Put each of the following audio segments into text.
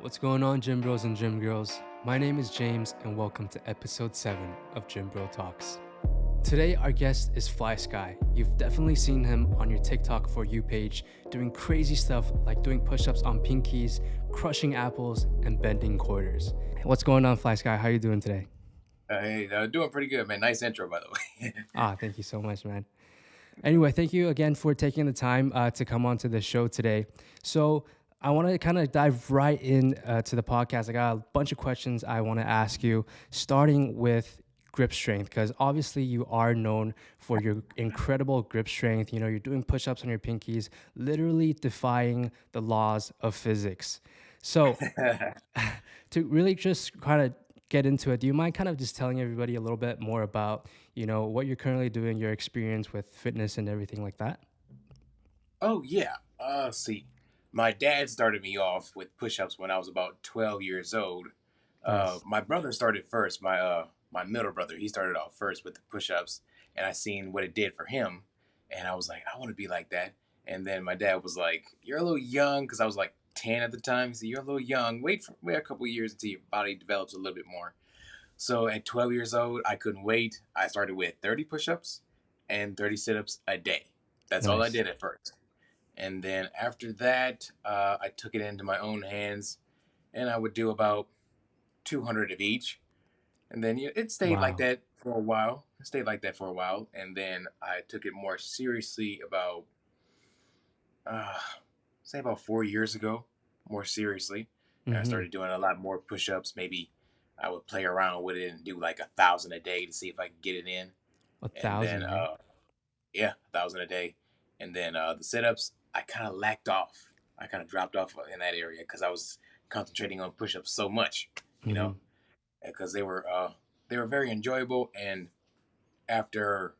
What's going on, gym bros and gym girls? My name is James, and welcome to episode 7 of Gym Bro Talks. Today, our guest is Fly Sky. You've definitely seen him on your TikTok For You page doing crazy stuff like doing push ups on pinkies, crushing apples, and bending quarters. What's going on, Fly Sky? How you doing today? Hey, doing pretty good, man. Nice intro, by the way. Thank you so much, man. Anyway, thank you again for taking the time to come on to the show today. So, I want to kind of dive right in to the podcast. I got a bunch of questions I want to ask you, starting with grip strength, because obviously you are known for your incredible grip strength. You know, you're doing push ups on your pinkies, literally defying the laws of physics. So, to really just kind of get into it, do you mind kind of just telling everybody a little bit more about, what you're currently doing, your experience with fitness and everything like that? Oh yeah. See, my dad started me off with push-ups when I was about 12 years old. Nice. My brother started first. My middle brother, he started off first with the push-ups, and I seen what it did for him, and I was like, I want to be like that. And then my dad was like, "You're a little young," because I was like 10 at the time. He said, "You're a little young. Wait a couple years until your body develops a little bit more." So at 12 years old, I couldn't wait. I started with 30 push-ups and 30 sit-ups a day. That's all I Nice. did at first. And then after that, I took it into my own hands, and I would do about 200 of each. And then it stayed like Wow. that for a while. It stayed like that for a while, and then I took it more seriously about, uh, say, about 4 years ago. More seriously, and I Mm-hmm. started doing a lot more push-ups. Maybe I would play around with it and do like 1,000 a day to see if I could get it in. A And then, thousand, right? yeah, 1,000 a day. And then the sit-ups, I kind of lacked off. I kind of dropped off in that area because I was concentrating on push-ups so much, you Mm-hmm. know, because they were very enjoyable. And after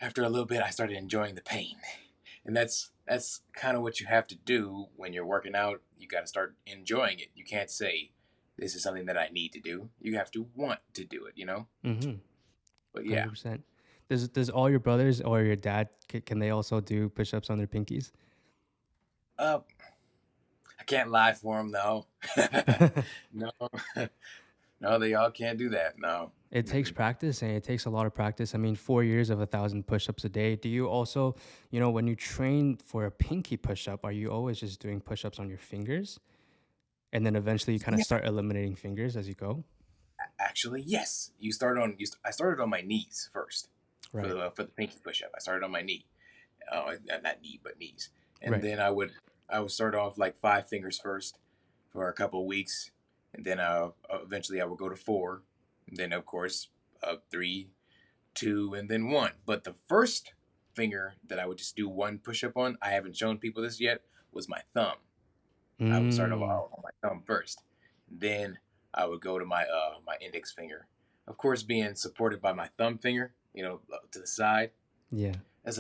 after a little bit, I started enjoying the pain, and that's kind of what you have to do when you're working out. You got to start enjoying it. You can't say this is something that I need to do. You have to want to do it, you know. Mm-hmm. But yeah, 100%. Does all your brothers or your dad, can they also do push-ups on their pinkies? uh, I can't lie for them though. No, no, they all can't do that. No. It takes Mm-mm. practice, and it takes a lot of practice. I mean, 4 years of 1,000 push-ups a day. Do you also, when you train for a pinky push-up, are you always just doing push-ups on your fingers? And then eventually you kind of Yeah, start eliminating fingers as you go? actually, yes. I started on my knees first Right. for the pinky push up. I started on my knee, not knee but knees, and Right. then I would start off like 5 fingers first for a couple of weeks, and then eventually I would go to four, and then of course three, two, and then one. But the first finger that I would just do one push up on, I haven't shown people this yet, was my thumb. I would start off Mm. on my thumb first. Then I would go to my index finger. Of course, being supported by my thumb finger, to the side. Yeah. There's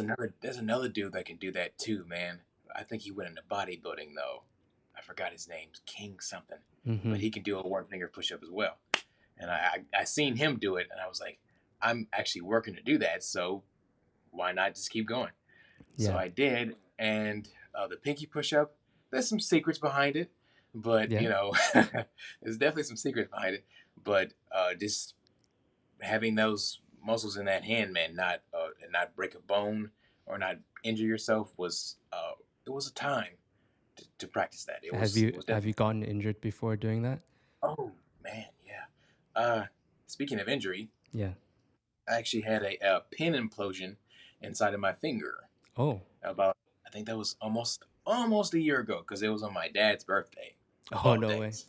another dude that can do that too, man. I think he went into bodybuilding though. I forgot his name, King something, but Mm-hmm. he can do a one finger push up as well. And I seen him do it, and I was like, I'm actually working to do that, so why not just keep going? So Yeah. I did, and the pinky push up. There's some secrets behind it, but Yeah. there's definitely some secrets behind it. But just having those muscles in that hand, man, not and not break a bone or not injure yourself was it was a time to practice that. It Have was you it was have you definitely. gotten injured before doing that? Oh man, yeah. Speaking of injury, Yeah. I actually had a pin implosion inside of my finger Oh. about, I think that was almost a year ago because it was on my dad's birthday of Oh, all no way. days.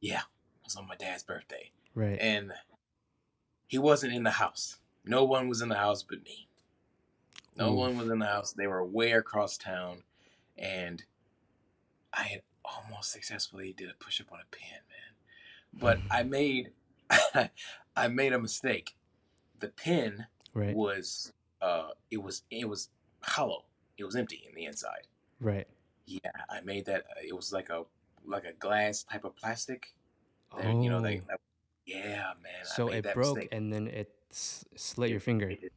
Yeah, it was on my dad's birthday, Right. and he wasn't in the house. No one was in the house but me. No one was Oof. in the house. They were way across town, and I had almost successfully did a push up on a pin, man. But I made I made a mistake. The pin Right. was it was hollow. It was empty in the inside. Right. Yeah, I made that. It was like a glass type of plastic. There, Oh. yeah, man, I So made it that broke mistake. and then it slit your It finger. it just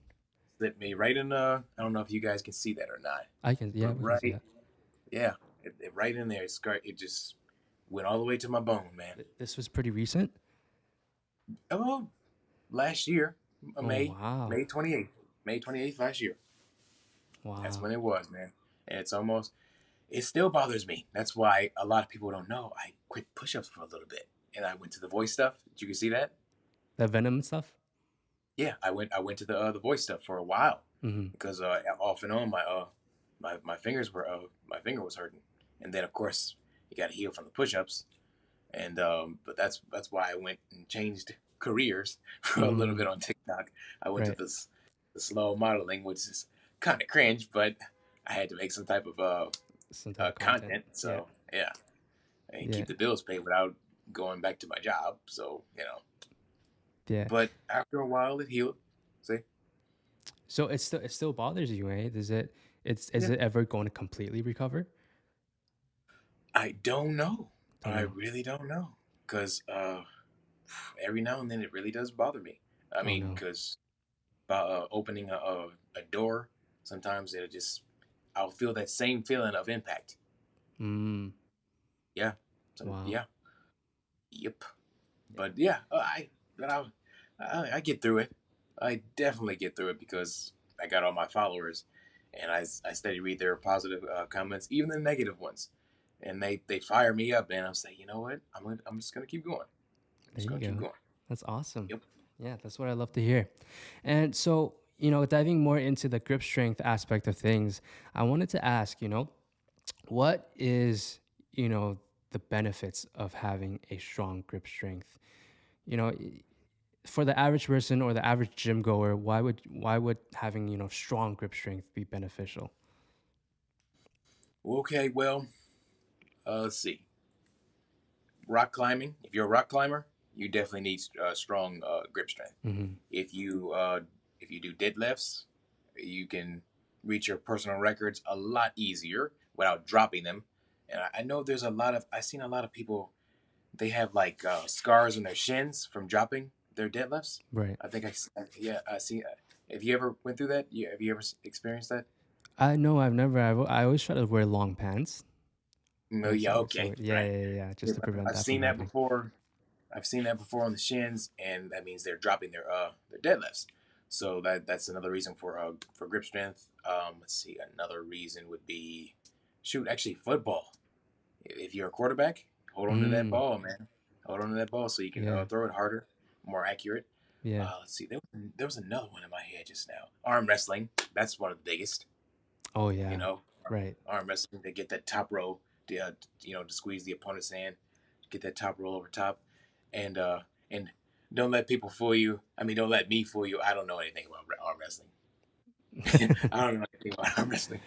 slipped me right in the. I don't know if you guys can see that or not, I can, yeah, but we can see right, that. yeah, right in there. It just went all the way to my bone, man. This was pretty recent. Oh, last year, Oh wow, May 28th, May 28th last year. That's wow. when it was, man. And it still bothers me. That's why a lot of people don't know. I quit push-ups for a little bit, and I went to the voice stuff. Did you see that? The Venom stuff. Yeah, I went to the voice stuff for a while Mm-hmm. because off and on my fingers were my finger was hurting, and then of course you got to heal from the push-ups, and but that's why I went and changed careers for a little Mm, bit on TikTok. I went to right. this the slow modeling, which is kind of cringe, but I had to make some type of Some type of content. content. Yeah. So yeah, and Yeah. keep the bills paid without going back to my job. So Yeah. but after a while it healed. See, So it still bothers you, eh? Does it? Is yeah, it ever going to completely recover? I don't know. Don't I know. really don't know because every now and then it really does bother me. I Oh mean, no. because opening a door, sometimes I'll feel that same feeling of impact. Mm. Yeah, Wow. yeah, yep. Yeah. But yeah, but I get through it. I definitely get through it because I got all my followers, and I steady read their positive comments, even the negative ones, and they fire me up, and I'm saying, you know what, I'm just gonna keep going. I'm There just you gonna keep go. going. That's awesome. Yep. Yeah, that's what I love to hear. And so, diving more into the grip strength aspect of things, I wanted to ask, what is, you know, the benefits of having a strong grip strength? You know, for the average person or the average gym goer, why would having, strong grip strength be beneficial? Okay, well, let's see. Rock climbing. If you're a rock climber, you definitely need strong grip strength. Mm-hmm. If you uh, if you do deadlifts, you can reach your personal records a lot easier without dropping them. And I know I've seen a lot of people. They have like scars on their shins from dropping their deadlifts. Right. I think yeah, I see. Have you ever went through that? Have you ever experienced that? I know I've never. I always try to wear long pants. No, And yeah, so okay, yeah, right. yeah, yeah, yeah, Yeah, just to prevent I've that from seen that happening. before. I've seen that before on the shins, and that means they're dropping their deadlifts. So that's another reason for grip strength. Let's see, another reason would be, shoot, actually football. If you're a quarterback, hold on to that Mm, ball, man. Hold on to that ball so you can yeah, throw it harder, more accurate. yeah. Let's see, there was another one in my head just now. Arm wrestling. That's one of the biggest. Oh You yeah, know, right. arm wrestling to get that top row, to squeeze the opponent's hand, get that top roll over top, and and don't let people fool you. I mean, don't let me fool you. I don't know anything about arm wrestling. I don't know anything about arm wrestling.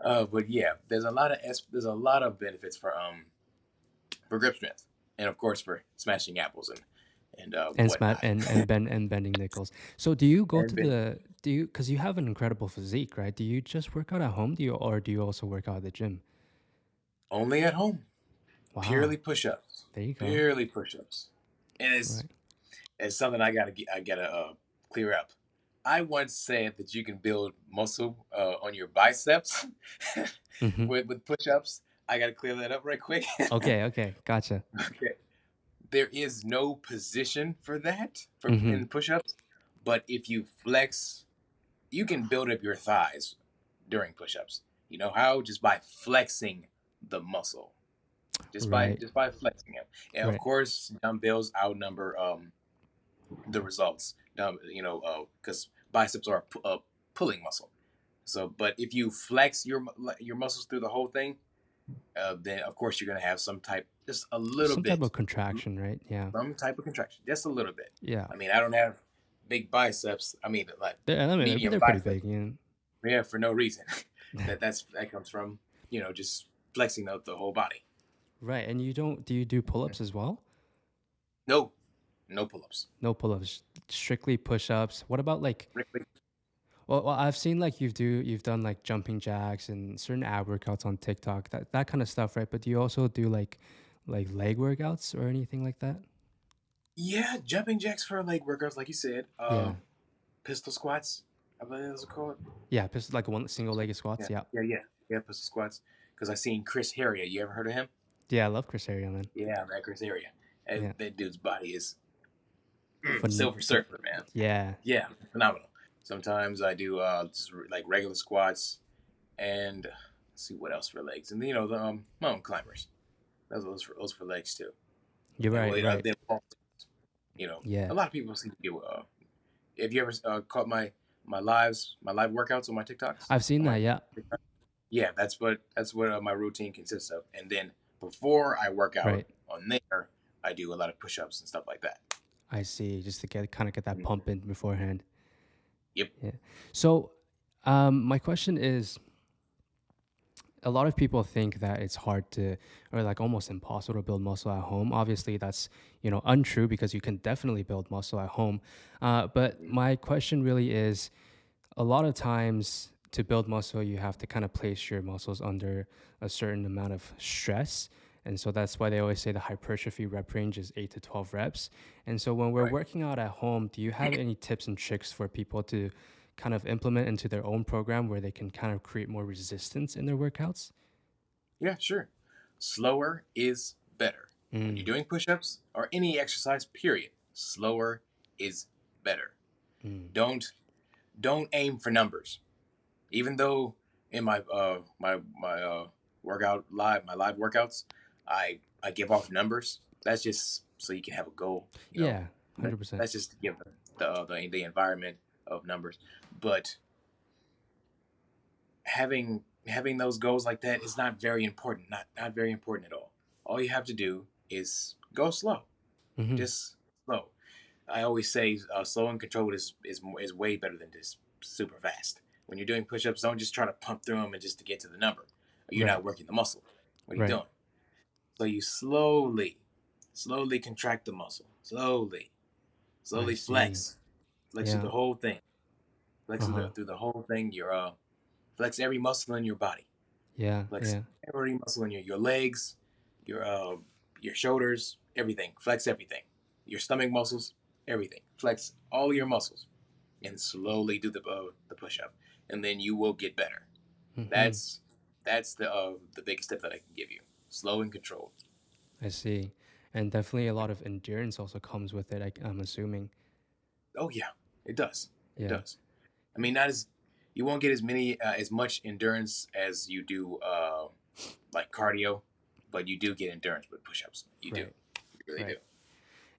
But yeah, there's a lot of benefits for grip strength, and of course for smashing apples and And smat whatnot. and bending nickels. So do you go And to been the do you because you have an incredible physique, right? Do you just work out at home? Do you also work out at the gym? only at home, Wow, purely push-ups, there you go. purely push-ups, and it's Right. it's something I gotta clear up. I once said that you can build muscle on your biceps Mm-hmm. with push-ups. I gotta clear that up right quick. Okay. Okay. Gotcha. Okay, there is no position for that for Mm-hmm. in push-ups, but if you flex, you can build up your thighs during push-ups. You know how? Just by flexing the muscle, Right. just by flexing it. And of Right. course, dumbbells outnumber the results. Because biceps are a pulling muscle. So, but if you flex your muscles through the whole thing, then of course you're gonna have just a little Some type bit, of contraction, right? Yeah. some type of contraction, just a little bit. Yeah. I mean, I don't have big biceps. I mean, like I mean, but medium they're pretty biceps. big, you Yeah, for no reason. know. That comes from just flexing the whole body. Right. And you don't do you do pull-ups as well? No, no pull-ups. No pull-ups, strictly push-ups. What about like Strictly. well, I've seen like you've done like jumping jacks and certain ab workouts on TikTok, that kind of stuff, right? But do you also do like leg workouts or anything like that? Yeah, jumping jacks for leg workouts, like you said. Yeah. Pistol squats, I believe those are called. Yeah, just like one single legged Yeah, squats. Yeah. yeah, yeah, yeah. Pistol squats. Because I seen Chris Harrier. You ever heard of him? Yeah, I love Chris Area, man. Yeah, that Chris Area. Yeah. That dude's body is Fun, Silver fun, Surfer, man. yeah. Yeah, phenomenal. Sometimes I do just like regular squats and let's see what else for legs, and the mountain climbers. Those for legs too. You're And right, right. then Yeah. a lot of people seem to do. Have you ever caught my live workouts on my TikToks I've seen on my that, yeah. TikTok? Yeah, that's what my routine consists of. And then before I work out Right. on there, I do a lot of push-ups and stuff like that. I see. Just to get that pump in beforehand. Yep. Yeah. So, my question is, a lot of people think that it's hard to, or like almost impossible to build muscle at home. Obviously, that's untrue because you can definitely build muscle at home. But my question really is, a lot of times to build muscle, you have to kind of place your muscles under a certain amount of stress. And so that's why they always say the hypertrophy rep range is 8 to 12 reps. And so when we're Right. working out at home, do you have any tips and tricks for people to kind of implement into their own program where they can kind of create more resistance in their workouts? Yeah, sure. Slower is better. When you're Mm, doing push-ups or any exercise, period, slower is better. mm, Don't don't aim for numbers. Even though in my my live workouts, I give off numbers. That's just so you can have a goal. yeah, That, 100%. that's just to give the environment of numbers. But having those goals like that is not very important. Not very important at all. All you have to do is go slow. Hmm. Just slow. I always say slow and controlled is way better than just super fast. When you're doing push-ups, don't just try to pump through them and just to get to the number. You're Right, not working the muscle. What are you right. doing? So you slowly contract the muscle. I Slowly see. flex through Yeah. the whole thing. Flex through Uh-huh. the whole thing. You're flex every muscle in your body. Yeah, Flex yeah. every muscle in your legs, your uh, your shoulders, everything. Flex everything. Your stomach muscles, everything. Flex all your muscles, and slowly do the push up, and then you will get better. Hmm. That's the biggest tip that I can give you. Slow and controlled. I see. And definitely a lot of endurance also comes with it, I'm assuming. Oh yeah, it does. It Yeah. does. I mean, not as you won't get as much endurance as you do like cardio, but you do get endurance with push-ups. You do. Right. You really do. Right.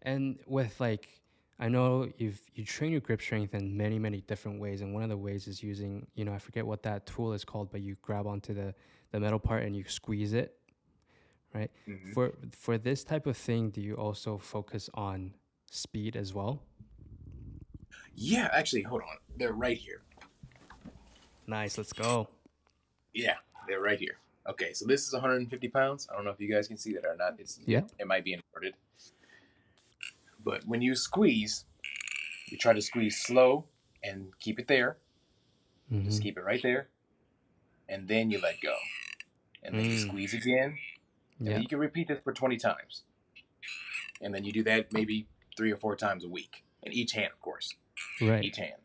And with like, I know you train your grip strength in many, many different ways. And one of the ways is using, I forget what that tool is called, but you grab onto the metal part and you squeeze it, right? Hmm. For this type of thing, do you also focus on speed as well? Yeah, actually, hold on. They're right here. Nice, let's go. Yeah, they're right here. Okay, so this is 150 pounds. I don't know if you guys can see that or not. Yeah. It might be inverted, but when you squeeze, you try to squeeze slow and keep it there. Just Mm-hmm. keep it right there, and then you let go, and then you Mm. squeeze again, and then Yeah. you can repeat this for 20 times, and then you do that maybe 3 or 4 times a week, in each hand, of course, Right. each hand,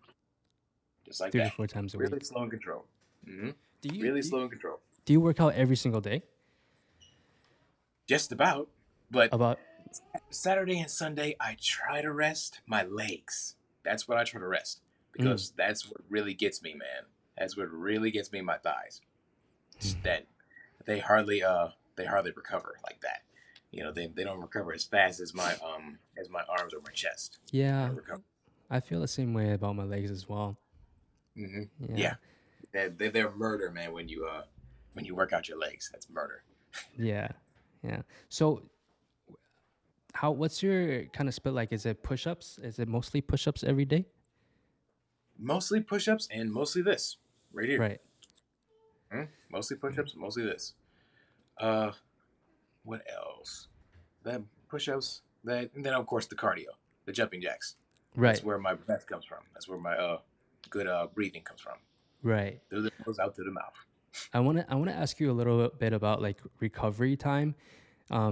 just like Three to that. four times a Really week. slow and controlled. Hmm. Do you Really do you, slow and controlled. do you work out every single day? Just about, but About. Saturday and Sunday, I try to rest my legs. That's what I try to rest Mm. because that's what really gets me, man. That's what really gets me, my thighs. That they hardly recover like that. They don't recover as fast as my arms or my chest. Yeah, Recover. I feel the same way about my legs as well. Hmm. Yeah, Yeah, they're murder, man. When you work out your legs, that's murder. yeah, yeah. So, what's your kind of split like? Is it push-ups? Is it mostly push-ups every day? Mostly push-ups and mostly this right here. Right. Mostly Yeah. push-ups, mostly this. Uh, what else? That push-ups, that, and then of course the cardio, the jumping jacks. That's Right. where my breath comes from. That's where my good breathing comes from. Right. Through the nose, out through the mouth. I wanna ask you a little bit about like recovery time,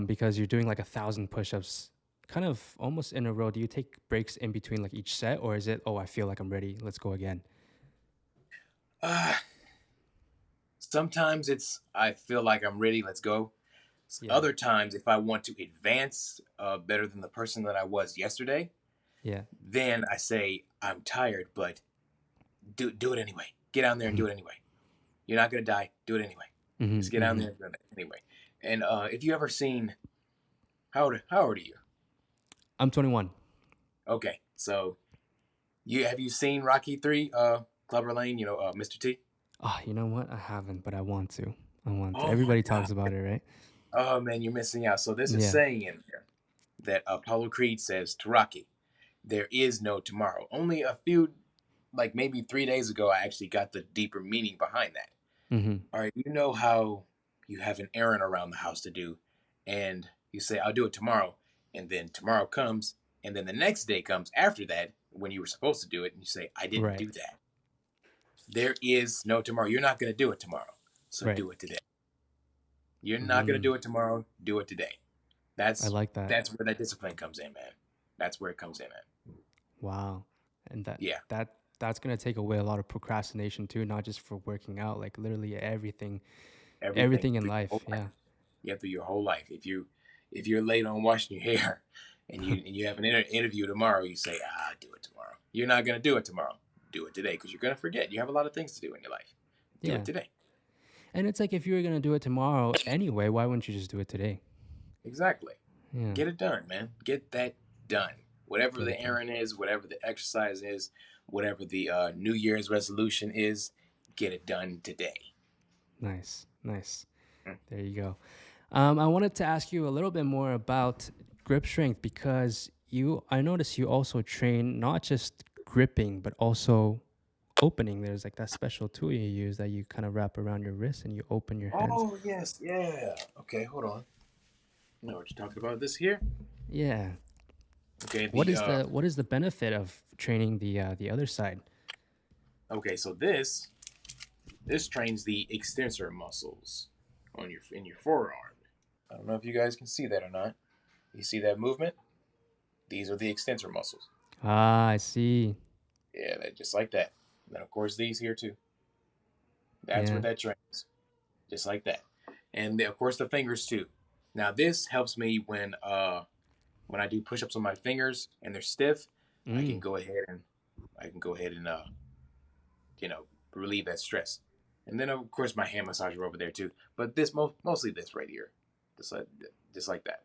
because you're doing like 1,000 push-ups, kind of almost in a row. Do you take breaks in between like each set, or is it, oh, I feel like I'm ready, let's go again? Uh, Sometimes it's I feel like I'm ready. Let's go. Yeah. Other times, if I want to advance better than the person that I was yesterday, Yeah. then I say I'm tired, but do it anyway. Get down there and Hmm. do it anyway. You're not gonna die. Do it anyway. Hmm. Just get down Hmm. there and do it anyway. And if you ever seen how old are you? I'm 21. Okay, so you seen Rocky 3, Clubber Lane? Mr. T. Oh, you know what? I haven't, but I want to. I want to. Oh my Everybody God. talks about it, right? Oh man, you're missing out. So this is Yeah. saying in there that Apollo Creed says to Rocky, "There is no tomorrow." Only a few, like maybe 3 days ago, I actually got the deeper meaning behind that. Hmm. All right, you know how you have an errand around the house to do, and you say, "I'll do it tomorrow," and then tomorrow comes, and then the next day comes after that when you were supposed to do it, and you say, "I didn't Right. do that." There is no tomorrow. You're not going to do it tomorrow, so Right. do it today. You're not going to Mm. do it tomorrow. Do it today. I That's like that. that's where that discipline comes in, man. That's where it comes in, man. Wow. And Yeah, that's gonna take away a lot of procrastination too, not just for working out, like literally everything everything in through your life. whole life. Yeah. Yeah, through your whole life. If you're late on washing your hair, and you have an interview tomorrow, you say, do it tomorrow. You're not gonna do it tomorrow. Do it today because you're gonna forget. You have a lot of things to do in your life. Do it Yeah. today. And it's like if you were gonna do it tomorrow anyway, why wouldn't you just do it today? Exactly. Yeah. Get it done, man. Get that done. Whatever Get the it done. errand is, whatever the exercise is, whatever the New Year's resolution is, get it done today. Nice. Nice. Mm. There you go. I wanted to ask you a little bit more about grip strength because I noticed you also train not just gripping, but also opening. There's like that special tool you use that you kind of wrap around your wrist and you open your hands. Oh yes, yeah. Okay, hold on. I know what you're talking about. This here. Yeah. Okay, What is the benefit of training the other side? okay, so this trains the extensor muscles on your in your forearm. I don't know if you guys can see that or not. You see that movement? These are the extensor muscles. Ah, I see. Yeah, that just like that. And then of course these here too. That's Yeah. what that trains, just like that. And of course the fingers too. Now this helps me when I do push-ups on my fingers and they're stiff. I can Mm. go ahead and I can go ahead and you know relieve that stress. And then of course my hand massager over there too. But this mostly this right here, just like just like that.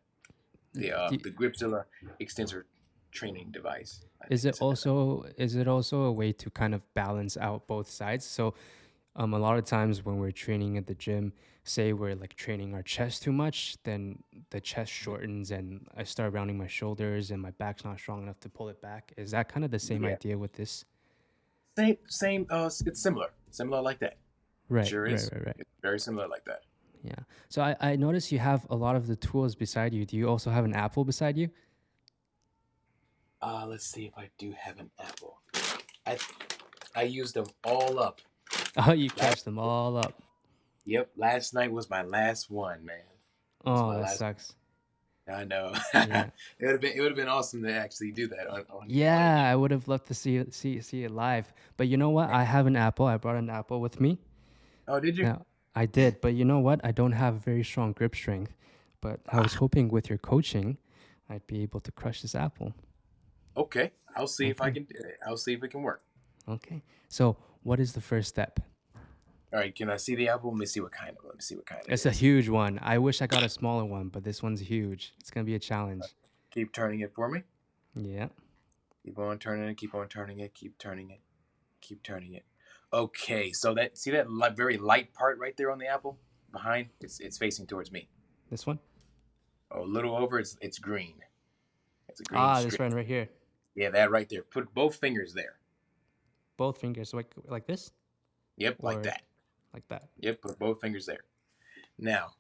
Do, The Gripzilla extensor training device. I is think it it's in there. also a way to kind of balance out both sides? So a lot of times when we're training at the gym, say we're like training our chest too much, then the chest shortens and I start rounding my shoulders and my back's not strong enough to pull it back. Is that kind of the same Yeah, idea with this? same. It's similar like that. It Right, sure right, is. right, right. It's very similar like that. Yeah. So I noticed you have a lot of the tools beside you. Do you also have an apple beside you? Let's see if I do have an apple. I I used them all up. Oh, you Last, crashed them all up. yep, last night was my last one, man. It was Oh, my that last. sucks. I know. Yeah. It would have been awesome to actually do that on a Yeah, game. I would have loved to see it live. But you know what? I have an apple. I brought an apple with me. Oh, did you? Now, I did, but you know what? I don't have very strong grip strength. But I was Ah, hoping with your coaching, I'd be able to crush this apple. okay. I'll see if I Okay. can. I'll see if it can work. Okay. So, what is the first step? All right. Can I see the apple? Let me see what kind of. Let me see what kind it It's a is. huge one. I wish I got a smaller one, but this one's huge. It's going to be a challenge. Keep turning it for me. Yeah. Keep on turning it. Keep on turning it. Keep turning it. Keep turning it. Okay. So see that very light part right there on the apple behind. It's facing towards me. This one? Oh, a little over. It's green. It's a green Ah, this strip. one right here. Yeah, that right there. Put both fingers there. Both fingers like this Yep, like or that. like that. Yep, put both fingers there. Now,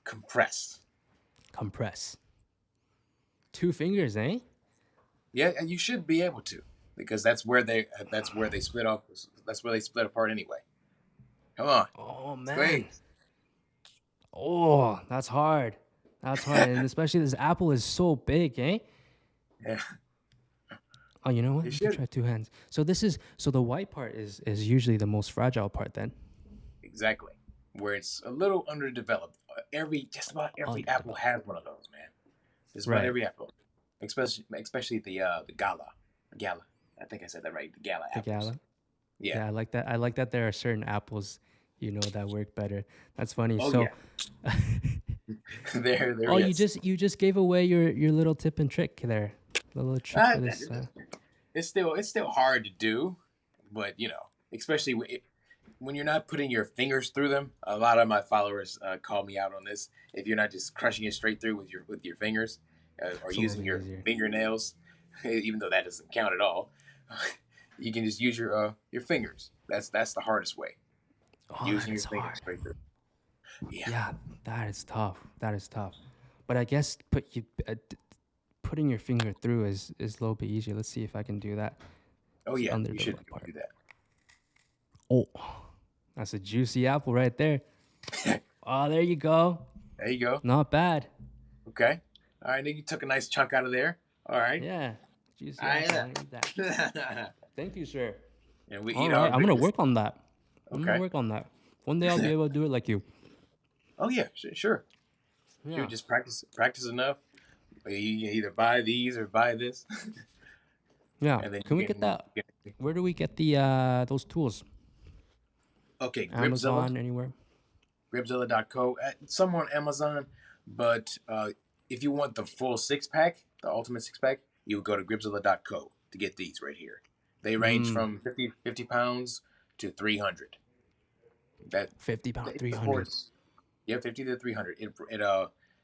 compress. Compress. Two fingers, eh? Yeah, and you should be able to, because that's where they split off. That's where they split apart anyway. Come on, Oh man. squeeze. Oh, that's hard. That's hard. And especially this apple is so big, eh? Yeah, Oh, you know what? you You could should try two hands. So the white part is usually the most fragile part then. exactly where it's a little underdeveloped. just about Oh, every yeah, apple has one of those, man. Just about right. every apple, especially the gala. I think I said that right. The gala The apples. gala. Yeah. Yeah, I like that. I like that there are certain apples, that work better. That's funny. Oh So, yeah. There oh, is. you just gave away your little tip and trick there. The little trick for this. It's still hard to do, but especially when you're not putting your fingers through them. A lot of my followers call me out on this. If you're not just crushing it straight through with your fingers, or It's a little using bit your easier. fingernails, even though that doesn't count at all, you can just use your fingers. That's the hardest way. Oh, that Using is your fingers hard. straight through. Yeah. Yeah, that is tough. That is tough. But I guess putting your finger through is a little bit easier. Let's see if I can do that. Oh It's yeah, under you the should lower be able to part. do that. Oh, that's a juicy apple right there. Oh, there you go. There you go. Not bad. Okay. All right. Then you took a nice chunk out of there. All right. Yeah, juicy I apple. I eat that. yeah. Thank you, sir. And we All eat right, our I'm gonna greatest. work on that. I'm gonna Okay. work on that. One day I'll be able to do it like you. Oh yeah, sure. Sure. Yeah, Just practice enough. You either buy these or buy this, yeah. and then Can we get that? Where do we get the those tools? okay, Gripzilla, Amazon, anywhere? Gripzilla.co. Somewhere on Amazon, but if you want the full six pack, the ultimate six pack, you would go to Gripzilla.co to get these right here. They range Mm, from 50 pounds to 300. That 50 pound, it 300. supports. Yeah, 50 to 300.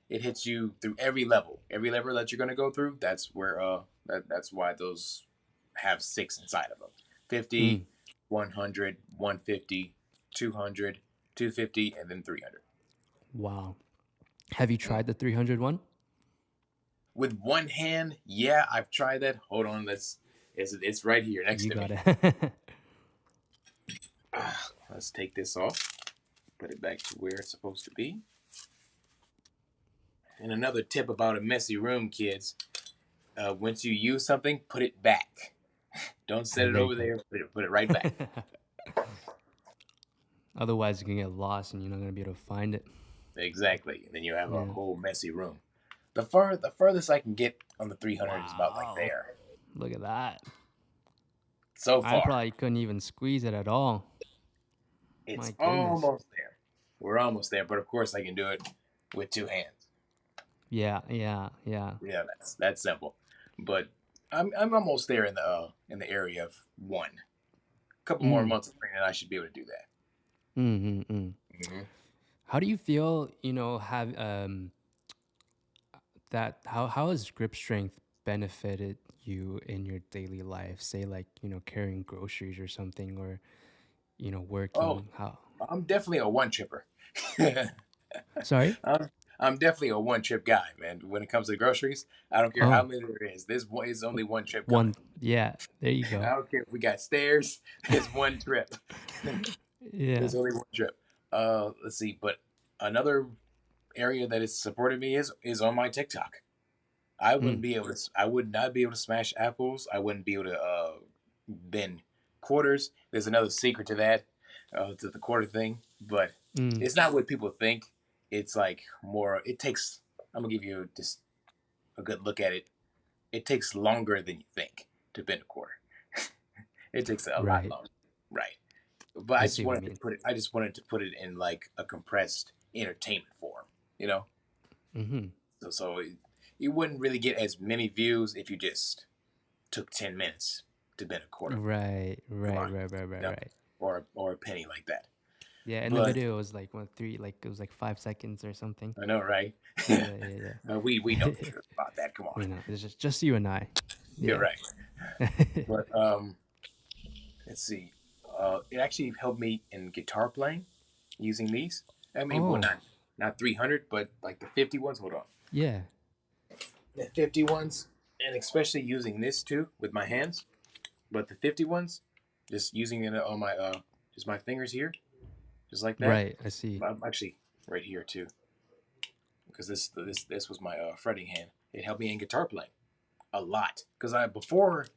It hits you through every level. Every level that you're gonna go through. That's where that's why those have six inside of them. Mm, 50, 100, 150, 200, 250, and then 300. wow. Have you Mm. tried the 300 one? With one hand, yeah, I've tried that. Hold on, it's right here next You to got me. it. Let's take this off. Put it back to where it's supposed to be. And another tip about a messy room, kids. Once you use something, put it back. Don't set it There you over go. there. Put it right back. Otherwise, you can get lost and you're not gonna be able to find it. Exactly. And then you have a Yeah. whole messy room. The furthest I can get on the 300 is about like Wow. there. Look at that. So I far, probably couldn't even squeeze it at all. it's My goodness. almost there. We're almost there, but of course I can do it with two hands. Yeah, yeah, yeah. Yeah, that's simple. But I'm almost there in the area of one. A couple more Mm, months of training, I should be able to do that. mm, mm, mm. Hmm. How do you feel, have that how has grip strength benefited you in your daily life? Say like, carrying groceries or something or, Oh, working. How I'm definitely a one tripper. Sorry? I'm definitely a one trip guy, man. When it comes to groceries, I don't care how Oh, many there is. There's only one trip coming. one. Yeah, there you I go. don't care if we got stairs. There's one trip. Yeah. There's only one trip. Let's see. But another area that has supported me is on my TikTok. I wouldn't Mm, be able to. I would not be able to smash apples. I wouldn't be able to bend quarters. There's another secret to that, to the quarter thing. But mm. it's not what people think. It's like more. It takes. I'm gonna give you just a good look at it. It takes longer than you think to bend a quarter. It takes a lot Right. longer, right? But I I just see what you wanted to mean. put it. I just wanted to put it in like a compressed entertainment form, you know. Mm-hmm. So you wouldn't really get as many views if you just took 10 minutes to bend a quarter. Right, Come right, on, right, right, right, you know, right. or a penny like that. Yeah, in the But video it was like like it was like 5 seconds or something. I know, right? Yeah, yeah, We know the yeah. truth about that. Come on, It's just you and I. you're Yeah. right. But let's see. It actually helped me in guitar playing using these. I mean, well, Oh, not 300, but like the 50 ones. Hold on, yeah. the 50 ones, and especially using this too with my hands. But the 50 ones, just using it on my just my fingers here, just like that. Right, I see. I'm actually right here too, because this was my fretting hand. It helped me in guitar playing a lot. Because I before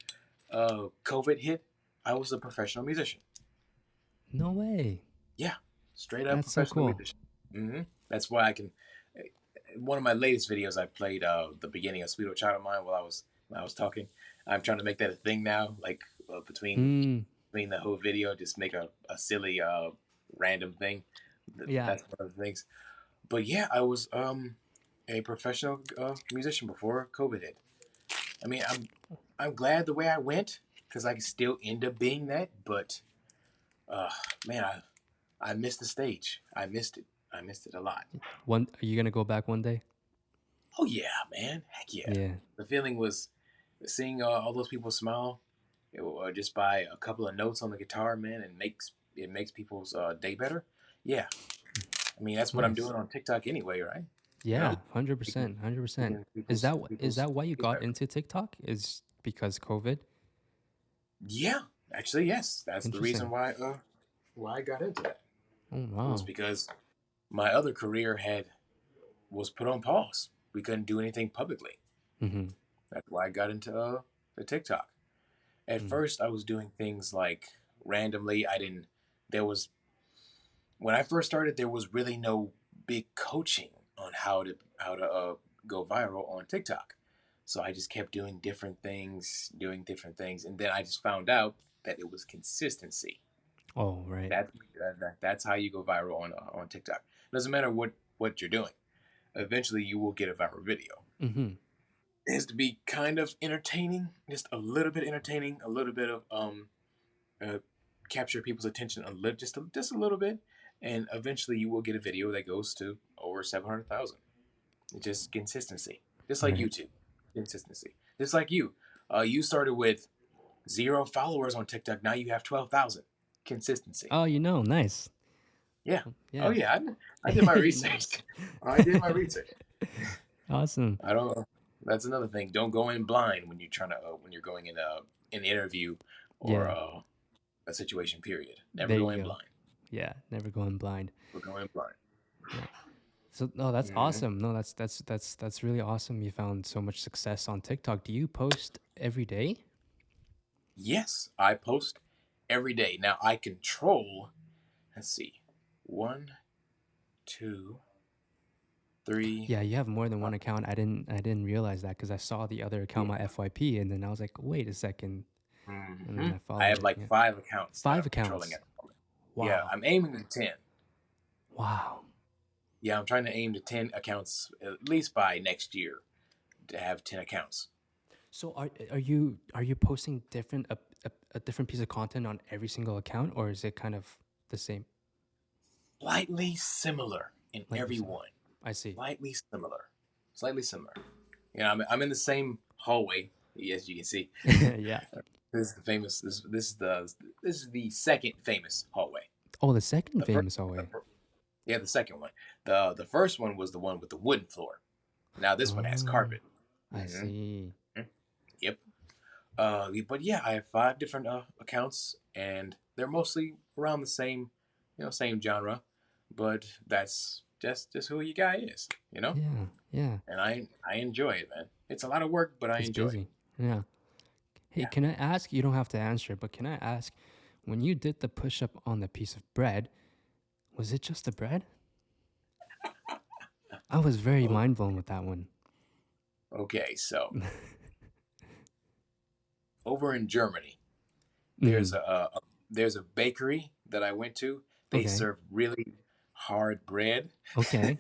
COVID hit, I was a professional musician. No way. Yeah, straight up That's so professional cool. musician. Mm-hmm. That's why I can. One of my latest videos, I played the beginning of "Sweet Old Child of Mine" while I was talking. I'm trying to make that a thing now, like Mm, between the whole video, just make a silly random thing. yeah. That's one of the things. But yeah, I was a professional musician before COVID hit. I mean, I'm glad the way I went because I can still end up being that. But uh, man, I missed the stage. I missed it. I missed it a lot. Are you gonna go back one day? Oh yeah, man. Heck yeah. Yeah. The feeling was seeing all those people smile, just by a couple of notes on the guitar, man, and makes people's day better. Yeah, I mean that's what I'm Nice. doing on TikTok anyway, right? You know, Yeah, hundred making percent, 100%. making Is people's that why you days got better. into TikTok? Is because COVID? Yeah, actually, yes. That's the reason Interesting. why I got into that Oh was wow. because my other career had was put on pause. We couldn't do anything publicly. Mm-hmm. That's why I got into the TikTok. At Mm. first, I was doing things like randomly. I didn't. There was when I first started, there was really no big coaching on how to go viral on TikTok. So I just kept doing different things, and then I just found out that it was consistency. Oh right. That's how you go viral on TikTok. Doesn't matter what you're doing. Eventually, you will get a viral video. Mm-hmm. It has to be kind of entertaining, just a little bit entertaining, a little bit of uh, capture people's attention just a little bit, and eventually you will get a video that goes to over 700,000. It's just consistency, just like Right. YouTube, consistency, just like you. You started with 0 followers on TikTok. Now you have 12,000. Consistency. Oh, nice. Yeah. Oh Yeah. yeah. I did my research. Nice. I did my research. Awesome. I don't. That's another thing. Don't go in blind when you're trying to when you're going in an interview or Yeah. a situation. Period. Never There go you in go. blind. Yeah. Never going blind. We're going blind. Yeah. So no, that's Mm-hmm. awesome. No, that's really awesome. You found so much success on TikTok. Do you post every day? Yes, I post every day. Now I control. Let's see, one, two, three. Yeah, you have more than one account. I didn't realize that because I saw the other account, Yeah. my FYP, and then I was like, wait a second, and Mm-hmm. then I I followed have it. like Yeah, 5 accounts that five I'm controlling accounts. at the moment. Yeah, Wow, I'm aiming to 10. wow. Yeah, I'm trying to aim to 10 accounts at least by next year to have 10 accounts. So are you posting a different piece of content on every single account, or is it kind of the same? Slightly similar in Like every listen, one. I see. Slightly similar. Slightly similar. You know, I'm in the same hallway, as you can see. Yeah. This is the famous. This is the second famous hallway. Oh, the second The first, famous the, hallway. yeah, the second one. The first one was the one with the wooden floor. Now this one has Oh, carpet. I Mm-hmm. see. Yep. But yeah, I have 5 different accounts, and they're mostly around the same, same genre. But that's just who your guy is, you know. Yeah, yeah. And I enjoy it, man. It's a lot of work, but I It's enjoy it. busy. Yeah. Hey, Yeah. can I ask? You don't have to answer, but can I ask, when you did the push up on the piece of bread, was it just the bread? I was very Oh, mind blown with that one. okay. So over in Germany, there's Hmm. there's a bakery that I went to. They Okay. serve really hard bread, Okay.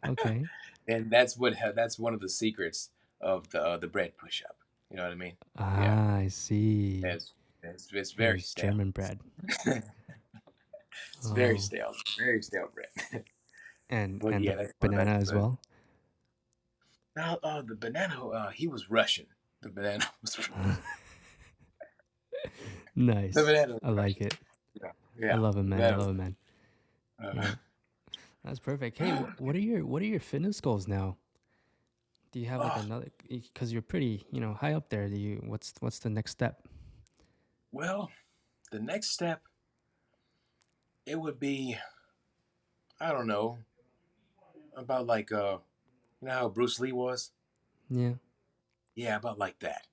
Okay. and that's one of the secrets of the bread push up. You know what I mean? Yeah, Ah, I see. it's it's very It's stale. German bread. It's Oh, very stale bread. But and yeah, the that's one of banana as the well. now the banana. He was Russian. The banana was the Nice. banana was I like Russian. it. Yeah, I yeah, love it, the man. I banana love was. it, man. Uh, Yeah, that's perfect. Hey, what are your fitness goals now? Do you have like oh, another? Because you're pretty, high up there. What's the next step? well, the next step it would be I don't know about like you know how Bruce Lee was. Yeah, Yeah, about like that.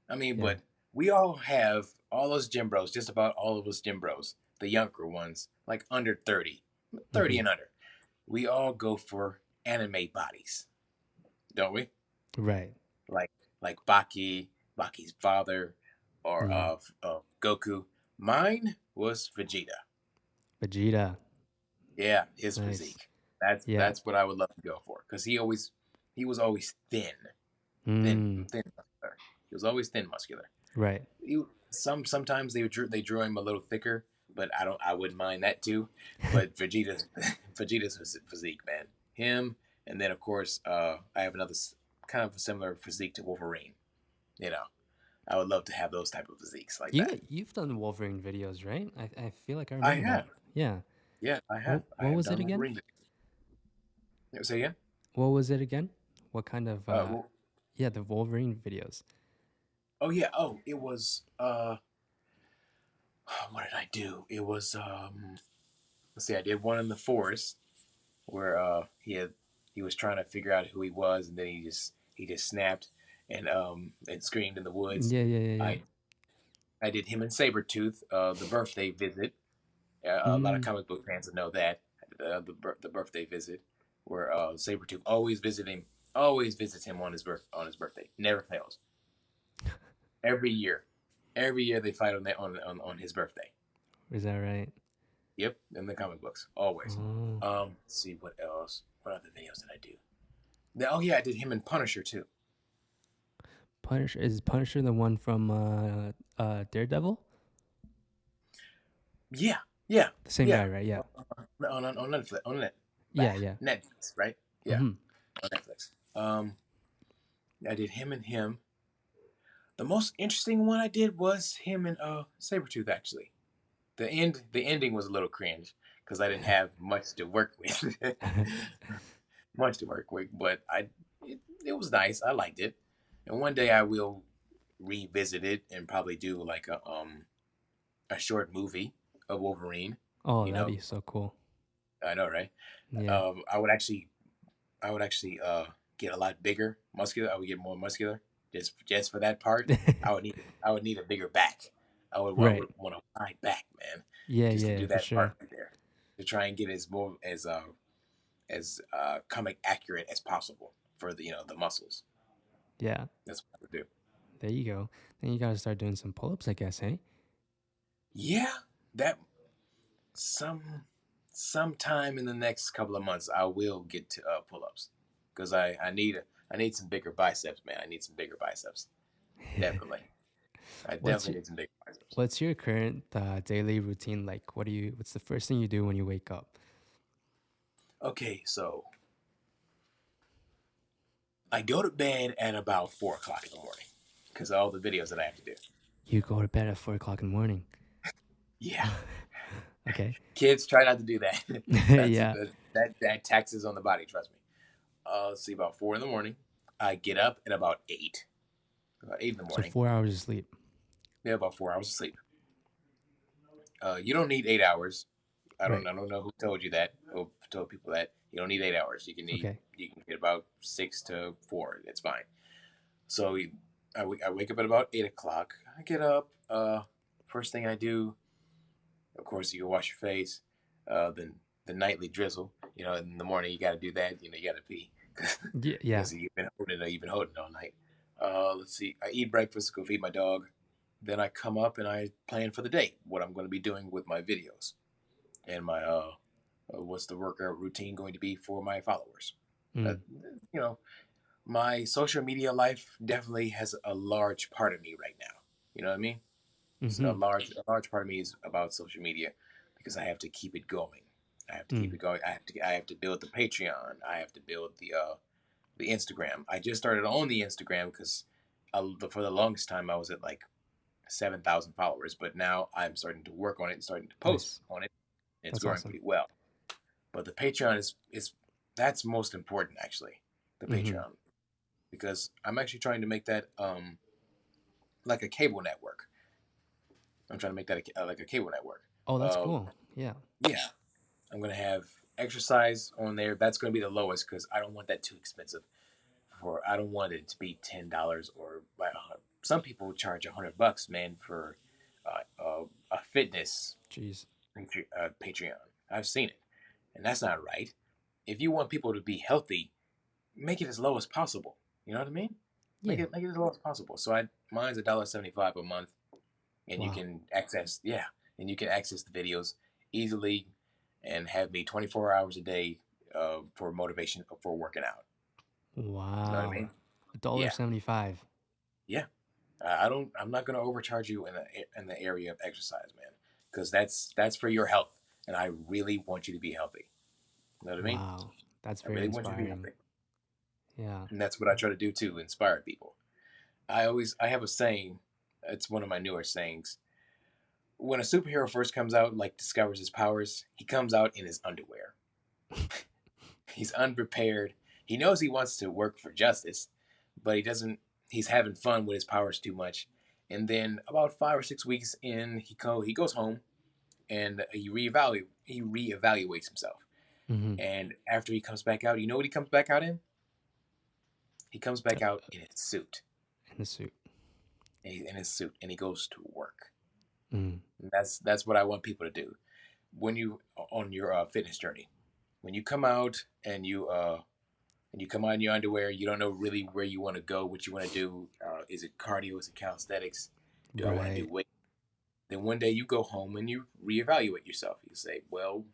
I mean, yeah. but we all have all those gym bros, just about all of us gym bros, the younger ones, like under 30, 30 Mm-hmm. and under. we all go for anime bodies, don't we? Right. Like Baki's father, or Yeah. Goku. Mine was Vegeta. Vegeta. Yeah, his Nice. physique. That's Yeah. that's what I would love to go for because he was always thin, Mm. thin muscular. He was always thin muscular. Right. Sometimes they drew him a little thicker, but I wouldn't mind that too. But Vegeta's physique, man, him, and then of course I have another kind of a similar physique to Wolverine. You know, I would love to have those type of physiques like that. You've done Wolverine videos, right? I feel like I I remember that. have, Yeah. yeah, I have, What I what have was it done again? Wolverine. Say again. What was it again? What kind of Well, yeah, the Wolverine videos. oh yeah, oh it was what did I do? It was let's see, I did one in the forest where he was trying to figure out who he was, and then he just snapped and screamed in the woods. Yeah, yeah, yeah, yeah. I did him and Sabretooth, the birthday visit. A lot of Mm. comic book fans would know that the birthday visit, where Sabretooth always visits him on his birthday, never fails. Every year, every year they fight on his birthday. Is that right? Yep, in the comic books, always. Oh. Let's see what else. What other videos did I do? Oh yeah, I did him and Punisher too. Punisher the one from Daredevil? Yeah, yeah, The same yeah. guy, right? Yeah. On Netflix, Yeah, yeah. Netflix, right? Yeah, Mhm. on Netflix. I did him and him. The most interesting one I did was him and Sabretooth actually. The ending was a little cringe because I didn't have much to work with. Much to work with, but it was nice. I liked it. And one day I will revisit it and probably do like a short movie of Wolverine. Oh, You that'd know, be so cool. I know, right? Yeah. I would actually get a lot bigger, muscular. I would get more muscular just for that part. I would need a bigger back. I Right. would want a wide back, man, Yeah, just to yeah, do for that sure. part right there, to try and get as comic accurate as possible for the muscles. Yeah. That's what I would do. There you go. Then you gotta start doing some pull-ups, I guess, hey? Yeah, that some sometime in the next couple of months I will get to pull ups because I need some bigger biceps, man. I need some bigger biceps. Definitely, I What's definitely your need some bigger biceps. what's your current daily routine like? What's the first thing you do when you wake up? Okay, so I go to bed at about 4 o'clock in the morning because of all the videos that I have to do. You go to bed at 4 o'clock in the morning. Yeah, Okay. kids, try not to do that. That's Yeah. that taxes on the body. Trust me. Let's see, about 4 in the morning. I get up at about 8 in the So morning. 4 hours of sleep. Yeah, about 4 hours of sleep. You don't need 8 hours. I don't Right. I don't know who told you that. Who told people that you don't need 8 hours. Okay. You can get about 6 to 4. It's fine. So I wake up at about 8 o'clock. I get up. First thing I do, of course, you go wash your face. Then the nightly drizzle. In the morning you got to do that. You got to pee Yeah. because you've been holding all night. Let's see. I eat breakfast. Go feed my dog. Then I come up and I plan for the day. What I'm going to be doing with my videos and my what's the workout routine going to be for my followers. Uh, Mm. you know, my social media life definitely has a large part of me right now. You know what I mean? Mm-hmm. A large part of me is about social media because I have to keep it going. I have to keep Mm. it going. I have to build the Patreon. I have to build the Instagram. I just started on the Instagram because for the longest time I was at like 7,000 followers, but now I'm starting to work on it and starting to post Nice. on it. It's That's growing awesome. pretty well. But the Patreon is that's most important actually. The Mm-hmm. Patreon, because I'm actually trying to make that like a cable network. I'm trying to make that like a cable network. Oh, that's Uh, cool. Yeah. yeah, I'm gonna have exercise on there. That's gonna be the lowest because I don't want that too expensive. I don't want it to be $10 or some people charge $100, man, for a fitness Jeez. Patreon. I've seen it, and that's not right. if you want people to be healthy, make it as low as possible. You know what I mean? Yeah. Make it as low as possible. So mine's $1.75 a month, and you Wow. can access and you can access the videos easily, and have me 24 hours a day for motivation for working out. You know what I Wow. mean? A dollar Yeah, 75. yeah. I don't. I'm not gonna overcharge you in the area of exercise, man, because that's for your health, and I really want you to be healthy. You know what I mean? Wow. That's I very really want you to be inspiring. healthy, Yeah. and that's what I try to do too, inspire people. I have a saying. It's one of my newer sayings. When a superhero first comes out, like discovers his powers, he comes out in his underwear. He's unprepared. He knows he wants to work for justice, but he doesn't. He's having fun with his powers too much. And then about 5 or 6 weeks in, he goes home and he reevaluates himself. Mm-hmm. And after he comes back out, you know what he comes back out in? He comes back out in his suit. In the suit. And he goes to work. Mm. And that's what I want people to do when you on your fitness journey. When you come out and you come out in your underwear, you don't know really where you want to go, what you want to do. Is it cardio? Is it calisthenics? Do I want to Right. do weight? Then one day you go home and you reevaluate yourself. You say, well,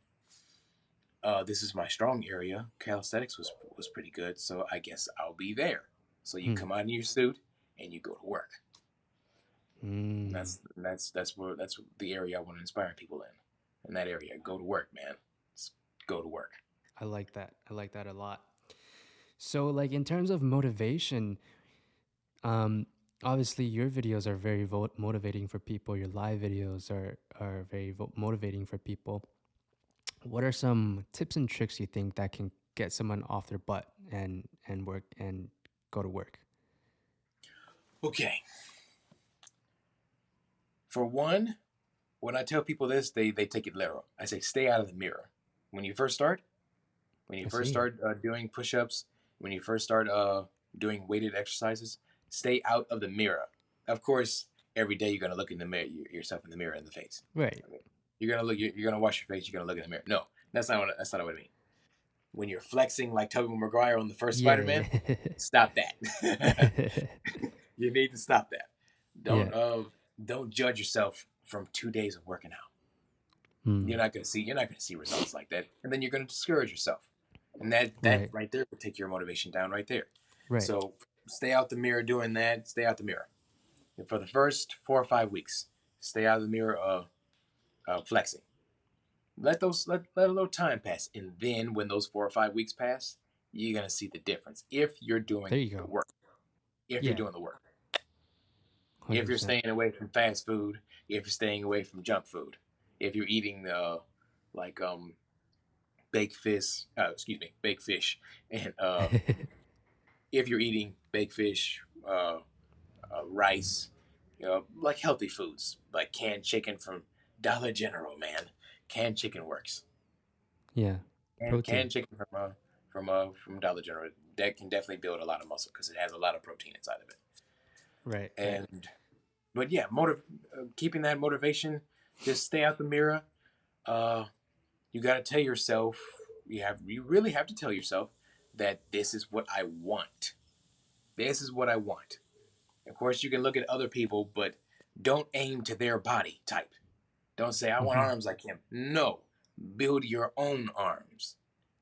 this is my strong area. Calisthenics was pretty good, so I guess I'll be there. So you Mm. come out in your suit and you go to work. And Mm. that's the area I want to inspire people in. In that area, go to work, man. Just go to work. I like that. I like that a lot. So, like, in terms of motivation, um, obviously your videos are very motivating for people. Your live videos are very motivating for people. What are some tips and tricks you think that can get someone off their butt and work and go to work? Okay. For one, when I tell people this, they take it literal. I say, stay out of the mirror. When you first start, when you I first see. start doing push-ups, when you first start doing weighted exercises, stay out of the mirror. Of course, every day you're gonna look in the mirror, yourself in the mirror in the face. Right. I mean, you're gonna wash your face. You're gonna look in the mirror. No, that's not what I mean. When you're flexing like Tobey Maguire on the first Yeah. Spider-Man, stop that. You need to stop that. Yeah. Don't judge yourself from 2 days of working out. Mm. You're not gonna see results like that, and then you're gonna discourage yourself, and that Right. right there will take your motivation down right there. Right. So stay out the mirror doing that. Stay out the mirror, and for the first 4 or 5 weeks. Stay out of the mirror flexing. Let a little time pass, and then when those 4 or 5 weeks pass, you're gonna see the difference if you're There doing you the go. work. If you're Yeah. doing the work. If you're 100%. staying away from fast food, if you're staying away from junk food, if you're eating like baked fish, and if you're eating baked fish, rice, like healthy foods, like canned chicken from Dollar General, man, canned chicken works, Yeah. and Protein. canned chicken from Dollar General that can definitely build a lot of muscle because it has a lot of protein inside of it, Right. Right. and but yeah, keeping that motivation, just stay out the mirror. Uh, you got to tell yourself, you really have to tell yourself that this is what I want. This is what I want. Of course, you can look at other people, but don't aim to their body type. Don't say I want Mm-hmm. arms like him. No, build your own arms.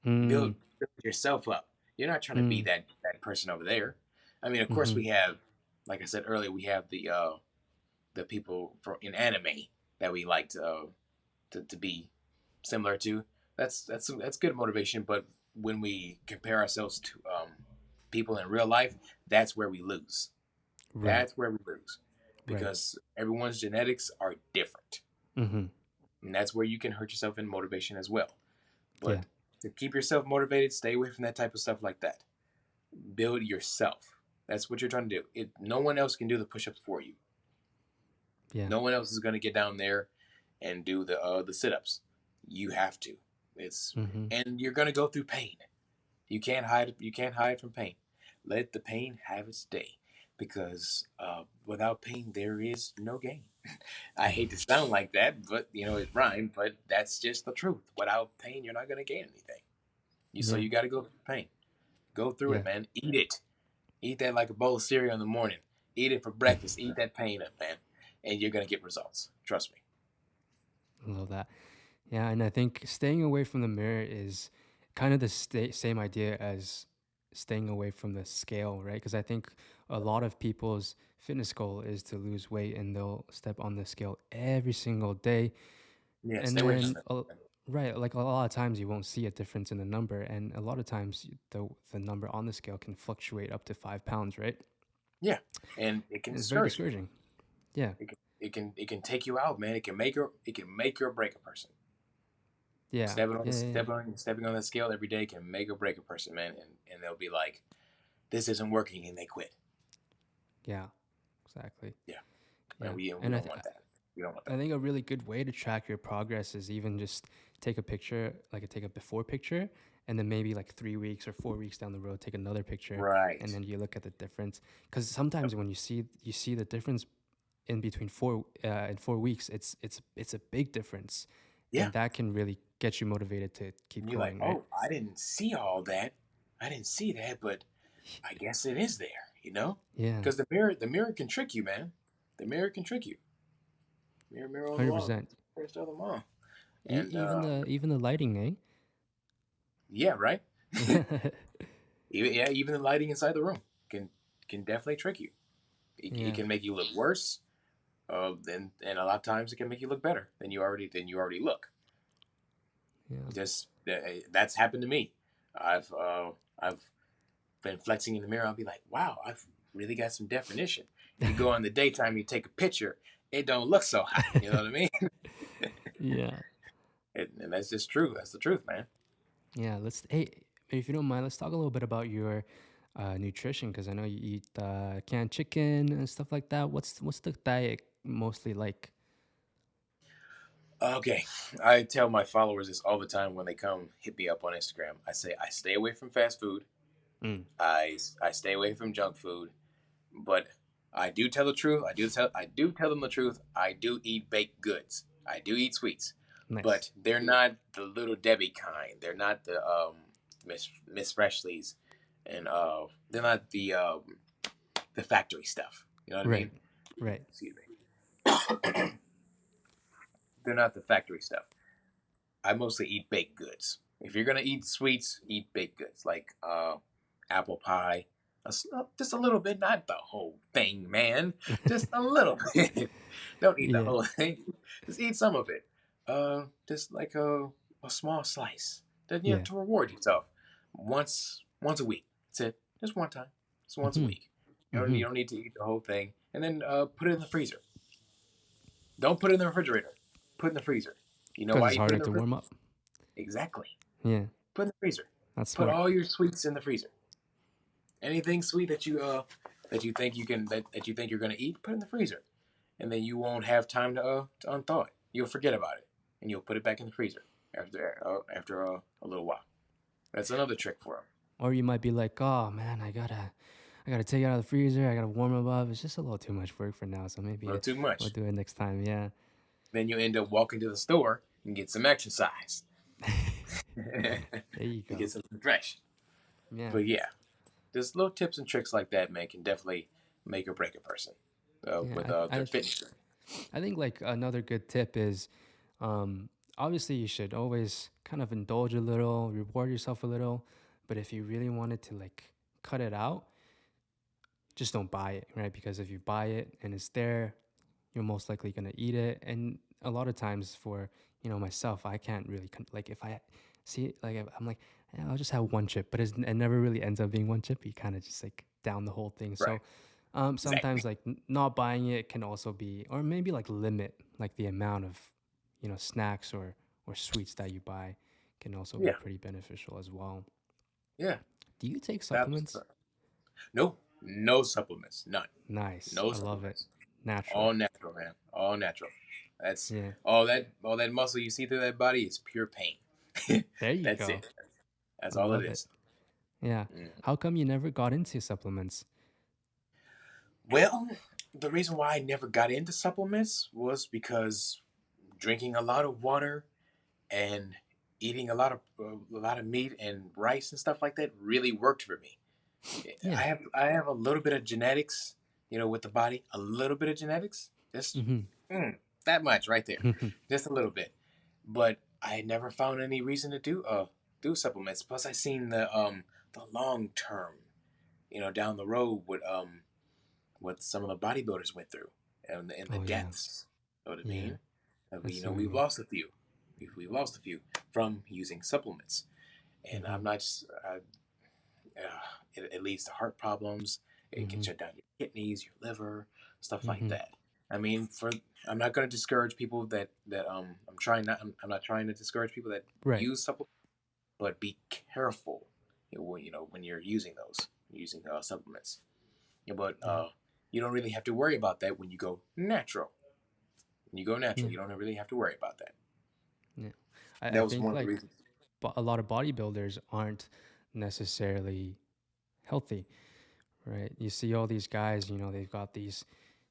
Mm. Build yourself up. You're not trying to be Mm. that person over there. I mean, of course, Mm-hmm. we have, like I said earlier, we have the people in anime that we like to be similar to. That's good motivation. But when we compare ourselves to people in real life, that's where we lose. Right. That's where we lose Right. because everyone's genetics are different, Mm-hmm. and that's where you can hurt yourself in motivation as well. Yeah. But to keep yourself motivated, stay away from that type of stuff like that. Build yourself. That's what you're trying to do. No one else can do the push-ups for you. Yeah. No one else is going to get down there and do the sit-ups. You have to. It's Mm-hmm. and you're going to go through pain. You can't hide from pain. Let the pain have its day, because without pain there is no gain. I hate to sound like that, but it rhymed. But that's just the truth. Without pain, you're not going to gain anything. So Yeah. you got to go through the pain. Go through Yeah. it, man. Eat it. Eat that like a bowl of cereal in the morning. Eat it for breakfast. Eat that pain up, man, and you're gonna get results. Trust me. I love that. Yeah, and I think staying away from the mirror is kind of the same idea as staying away from the scale, right? Because I think a lot of people's fitness goal is to lose weight and they'll step on the scale every single day. Yeah, And stay away from then, that. right, like a lot of times you won't see a difference in the number. And a lot of times the number on the scale can fluctuate up to 5 pounds, right? Yeah, and it can And it's very discourage you. discouraging. Yeah. It can take you out, man. It can make or break a person. Yeah. Stepping on Yeah. Yeah. Yeah. stepping on that scale every day can make or break a person, man. And they'll be like, this isn't working, and they quit. Yeah, exactly. Yeah, man. Yeah. We And don't want that. We don't want I that. think a really good way to track your progress is even just take a picture, like take a before picture, and then maybe like 3 weeks or 4 weeks down the road, take another picture, and Right. then you look at the difference. Because sometimes when you see the difference in between in 4 weeks, it's a big difference, Yeah. and that can really get you motivated to keep And you're like, going, right? oh, I didn't see all that. I didn't see that, but I guess it is there. Yeah, Because the mirror can trick you, man. The mirror can trick you. Mirror, mirror on the wall. 100%. First of them all. And Even the lighting, eh? yeah, right. Yeah, Even the lighting inside the room can definitely trick you. It yeah, can make you look worse. And a lot of times it can make you look better than you already look. yeah. Just that's happened to me. I've been flexing in the mirror. I'll be like, wow, I've really got some definition. You go in the daytime, you take a picture, it don't look so hot. You know what I mean? Yeah. And that's just true. That's the truth, man. Yeah, hey, if you don't mind, let's talk a little bit about your nutrition because I know you eat canned chicken and stuff like that. What's the diet mostly like? Okay, I tell my followers this all the time when they come hit me up on Instagram. I say I stay away from fast food. Mm, I stay away from junk food, but I do tell the truth. I do tell them the truth. I do eat baked goods. I do eat sweets, nice. but they're not the little Debbie kind. They're not the Miss Freshly's, and they're not the factory stuff. You know what I Right, mean? right. Excuse me. They're not the factory stuff. I mostly eat baked goods. If you're gonna eat sweets, eat baked goods like apple pie. Just a little bit, not the whole thing, man. Just a little bit. Don't eat the Yeah, whole thing. Just eat some of it. Just like a small slice. yeah. To reward yourself once a week. That's it. Just one time. Just once a Mm-hmm. week. Mm-hmm. You don't need to eat the whole thing. And then put it in the freezer. Don't put it in the refrigerator. Put it in the freezer. You know Because why it's you put it harder in the to freezer? warm up. Exactly. Yeah, Put in the freezer. that's Put smart. all your sweets in the freezer. Anything sweet that you think you think you're gonna eat, put in the freezer, and then you won't have time to unthaw it. You'll forget about it, and you'll put it back in the freezer after a little while. That's another trick for them. Or you might be like, oh man, I gotta take it out of the freezer. I gotta warm it up. It's just a little too much work for now. So A maybe little too we'll much. do it next time. Yeah. Then you end up walking to the store and get some exercise. There you To go. get something fresh. Yeah. But yeah, just little tips and tricks like that, man, can definitely make or break a person Yeah. with their fitness journey. I think like another good tip is obviously you should always kind of indulge a little, reward yourself a little. But if you really wanted to like cut it out, just don't buy it, right? Because if you buy it and it's there, you're most likely gonna eat it. And a lot of times for myself, I can't really like if I see it, like I'm like, yeah, I'll just have one chip, but it never really ends up being one chip. You kind of just like down the whole thing. Right. So Exactly. sometimes like not buying it can also be, or maybe like limit like the amount of snacks or sweets that you buy can also be Yeah. pretty beneficial as well. Yeah. Do you take That's supplements? no, no supplements, none, Nice, no I love it. supplements. Natural. All natural, man. All natural. That's Yeah, all that muscle you see through that body is pure pain. there you That's go. it. That's I all it love it. is. Yeah. Mm. How come you never got into supplements? Well, the reason why I never got into supplements was because drinking a lot of water and eating a lot of meat and rice and stuff like that really worked for me. Yeah. I have a little bit of genetics, with the body, a little bit of genetics, just Mm-hmm. mm, that much right there, just a little bit. But I never found any reason to do supplements. Plus, I seen the long term, down the road what some of the bodybuilders went through and the Oh yeah. deaths. Know what I Yeah. mean? I see what you We've mean. lost a few. We've lost a few from using supplements, and Mm-hmm. I'm not. It leads to heart problems. It can Mm-hmm. shut down your kidneys, your liver, stuff like Mm-hmm. that. I mean, I'm not going to discourage people that I'm not trying to discourage people that Right. use supplements, but be careful. When you're using supplements. But Yeah. you don't really have to worry about that when you go natural. When you go natural, Yeah. you don't really have to worry about that. Yeah. I That was think one of the like reasons. a lot of bodybuilders aren't necessarily healthy, right? You see all these guys, they've got these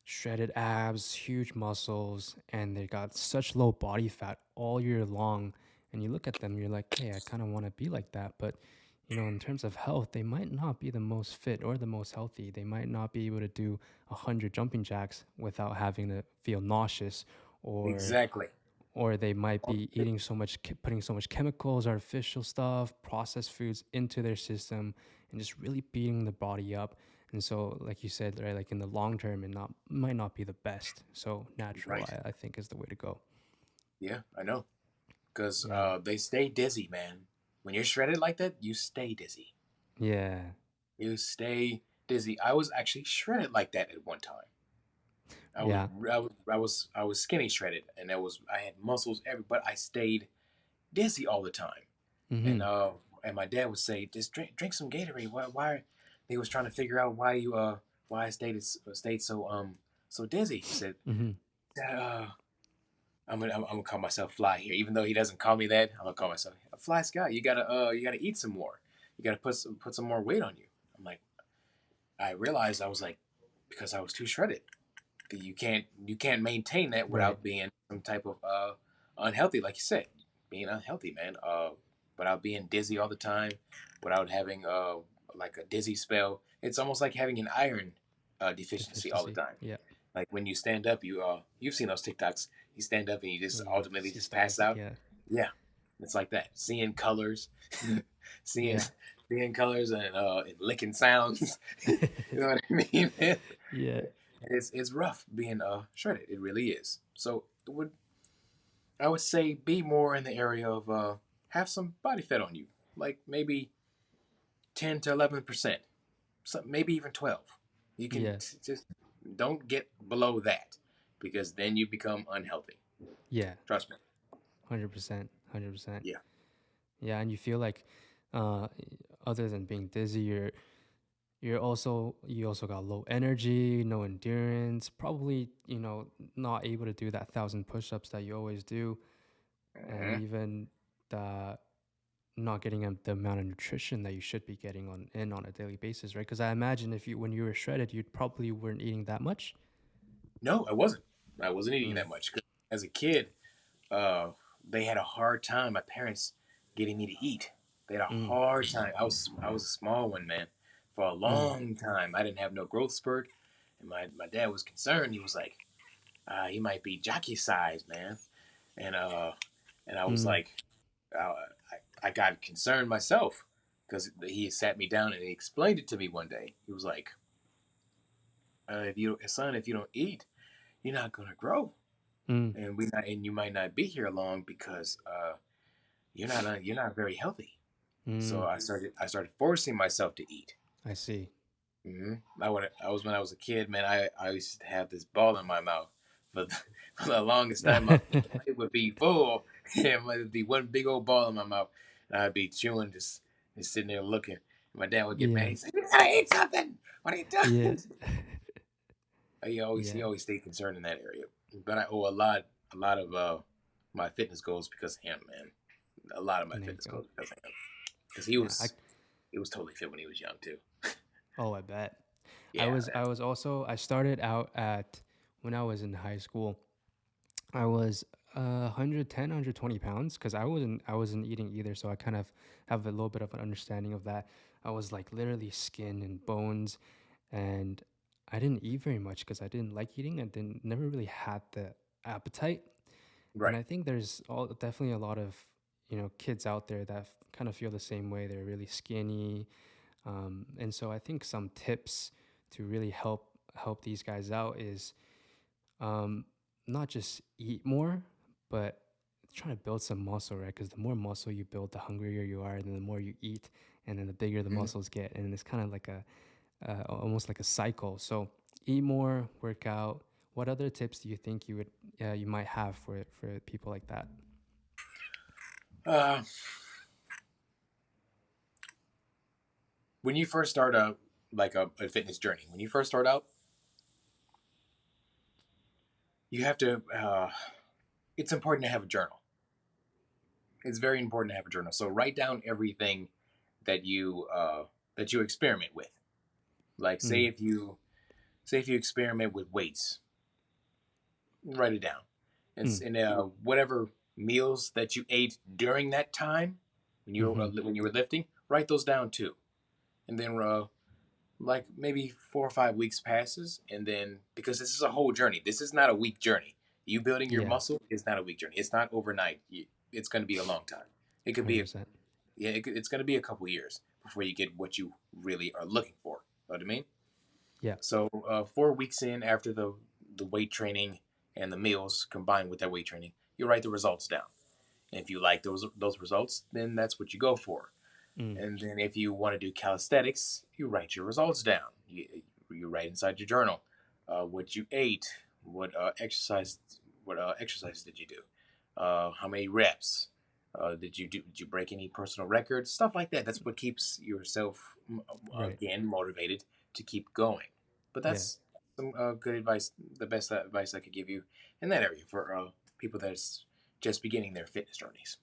shredded abs, huge muscles, and they got such low body fat all year long. And you look at them, you're like, hey, I kind of want to be like that. But, in terms of health, they might not be the most fit or the most healthy. They might not be able to do 100 jumping jacks without having to feel nauseous, or Exactly. they might be eating so much, putting so much chemicals, artificial stuff, processed foods into their system, and just really beating the body up. And so, like you said, right, like in the long term, it not might not be the best. So natural, Right. I think, is the way to go. Yeah, I know. Because Yeah, they stay dizzy, man. When you're shredded like that, you stay dizzy. yeah, You stay dizzy. I was actually shredded like that at one time. yeah. I was skinny shredded, and I had muscles every, but I stayed dizzy all the time. Mm-hmm. And my dad would say, just drink some Gatorade. Why? He was trying to figure out why I stayed so dizzy. He said, Mm-hmm. Dad, I'm gonna call myself Fly here, even though he doesn't call me that. I'm gonna call myself Fly Sky. You gotta eat some more. You gotta put some more weight on you. I'm like, I realized I was like, because I was too shredded. You can't maintain that Right. without being some type of unhealthy, like you said, being unhealthy, man. Without being dizzy all the time, without having like a dizzy spell. It's almost like having an iron deficiency all the Deficiency. time. Yeah. Like when you stand up, you've seen those TikToks. You stand up and you just Yeah. ultimately See just pass static. out. Yeah. Yeah, it's like that. Seeing colors, seeing Yeah. seeing colors and licking sounds. You know what I mean? Yeah. It's rough being shredded. It really is. So I would say be more in the area of have some body fat on you, like maybe 10 to 11%, maybe even 12. You can Yeah. just don't get below that because then you become unhealthy. Yeah. Trust me. 100%. 100%. Yeah. Yeah, and you feel like, uh, other than being dizzy, you also got low energy, no endurance, probably, not able to do that 1,000 push-ups that you always do, and Mhm. even the not getting the amount of nutrition that you should be getting on a daily basis, right? Because I imagine if you when you were shredded, you probably weren't eating that much. No, I wasn't. I wasn't eating Mm, that much. 'Cause as a kid, uh, they had a hard time. My parents getting me to eat. They had a mm, hard time. I was a small one, man, for a mm, long time. I didn't have no growth spurt, and my dad was concerned. He was like, he might be jockey size, man, and I was mm, like, I got concerned myself because he sat me down and he explained it to me one day. He was like, if you don't eat, you're not gonna grow, mm, and you might not be here long because you're not very healthy. So mm. I started forcing myself to eat. I see. I was when I was a kid, man. I used to have this ball in my mouth for for the longest time. My plate would be full, and it would be one big old ball in my mouth, and I'd be chewing, just sitting there looking. My dad would get mad. Yeah, He'd say, "You gotta eat something. What are you yeah, doing?" He yeah. always stayed concerned in that area. But I owe a lot of my fitness goals because of him, man. A lot of my There you fitness go. goals because of him. Because Yeah. he was totally fit when he was young too. Oh, I bet. Yeah, I was also I started out at when I was in high school. I was 110, 120 pounds, because I wasn't eating either, so I kind of have a little bit of an understanding of that. I was like literally skin and bones, and I didn't eat very much because I didn't like eating. I didn't never really had the appetite. And Right. I think there's definitely a lot of kids out there that kind of feel the same way. They're really skinny, and so I think some tips to really help these guys out is um, not just eat more, but trying to build some muscle, right? Because the more muscle you build, the hungrier you are, and then the more you eat, and then the bigger the Mhm. muscles get, and it's kind of like almost like a cycle. So eat more, work out. What other tips do you think you might have for people like that? Uh, when you first start like a fitness journey, when you first start out, you have to. It's important to have a journal. It's very important to have a journal. So write down everything that you experiment with. Like Mm, say if you experiment with weights, write it down. mm, And whatever meals that you ate during that time mm-hmm. when you were lifting, write those down too. And then like maybe 4 or 5 weeks passes, and then because this is a whole journey, this is not a week journey. You building your Yeah, muscle is not a week journey. It's not overnight. It's going to be a long time. It could be 100%. it's going to be a couple years before you get what you really are looking for. You know what I mean? Yeah. So 4 weeks in after the weight training and the meals combined with that weight training, you write the results down. And if you like those results, then that's what you go for. Mm, And then if you want to do calisthenics, you write your results down. You write inside your journal what you ate, what exercise did you do, how many reps did you do? Did you break any personal records? Stuff like that. That's what keeps yourself right. again motivated to keep going. But Yeah. that's some good advice. The best advice I could give you in that area for people that's just beginning their fitness journeys.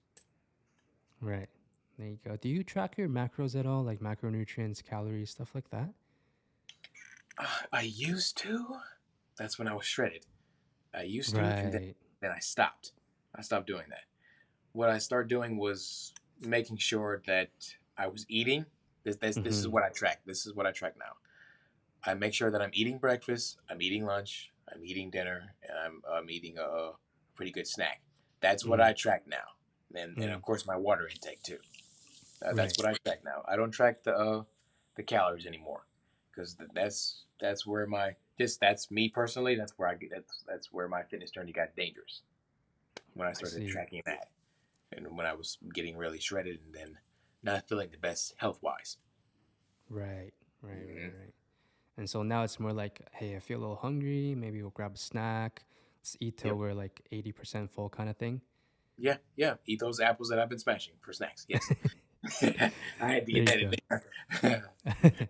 Right. There you go. Do you track your macros at all, like macronutrients, calories, stuff like that? I used to. That's when I was shredded. I used to, and Right. then I stopped. I stopped doing that. What I started doing was making sure that I was eating. This is Mm-hmm. what I track. This is what I track now. I make sure that I'm eating breakfast, I'm eating lunch, I'm eating dinner, and I'm eating a pretty good snack. That's what Mm, I track now, and mm, of course my water intake too. That's right. what I track now. I don't track the calories anymore because that's where my just that's me personally. That's where I get that's where my fitness journey got dangerous when I I started see. tracking that, and when I was getting really shredded and then not feeling the best health wise. Right. Right. Right. Mm-hmm. Right. And so now it's more like, hey, I feel a little hungry. Maybe we'll grab a snack. Let's eat till Yep. we're like 80% full, kind of thing. Yeah. Yeah. Eat those apples that I've been smashing for snacks. Yes. I had to There get you that in go. there.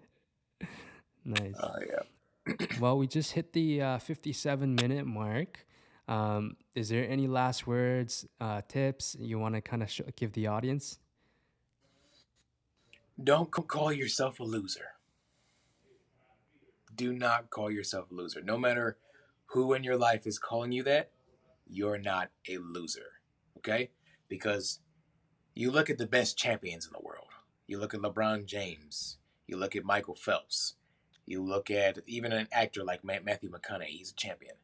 Nice. Yeah. Well, we just hit the 57-minute mark. Is there any last words, tips you want to kind of give the audience? Don't call yourself a loser. Do not call yourself a loser. No matter who in your life is calling you that, you're not a loser. Okay? Because you look at the best champions in the world. You look at LeBron James. You look at Michael Phelps. You look at even an actor like Matthew McConaughey. He's a champion.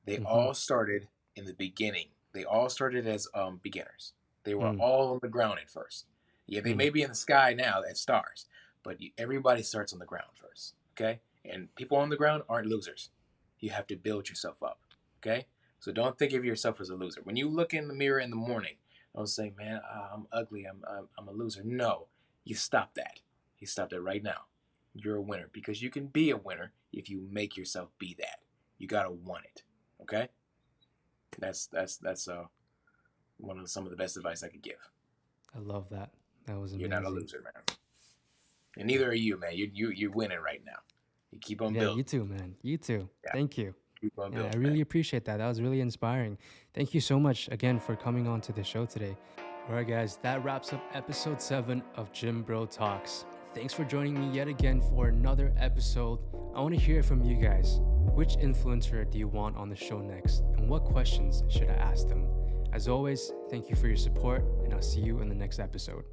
They Mm-hmm. all started in the beginning. They all started as beginners. They were Mm, all on the ground at first. Yeah, they mm, may be in the sky now as stars, but everybody starts on the ground first. Okay, and people on the ground aren't losers. You have to build yourself up. Okay, so don't think of yourself as a loser. When you look in the mirror in the morning, don't say, "Man, I'm ugly. I'm a loser." No, you stop that. You stop that right now. You're a winner because you can be a winner if you make yourself be that. You gotta want it. Okay, that's one of some of the best advice I could give. I love that. That was You're not a amazing. loser, man, and neither are you, man. You're winning right now. You keep on Yeah, you building. too, man. You too. Yeah, Thank you. keep on Yeah, I building, man. really appreciate that. That was really inspiring. Thank you so much again for coming on to the show today. All right, guys, that wraps up episode 7 of Gym Bro Talks. Thanks for joining me yet again for another episode. I want to hear from you guys. Which influencer do you want on the show next? And what questions should I ask them? As always, thank you for your support, and I'll see you in the next episode.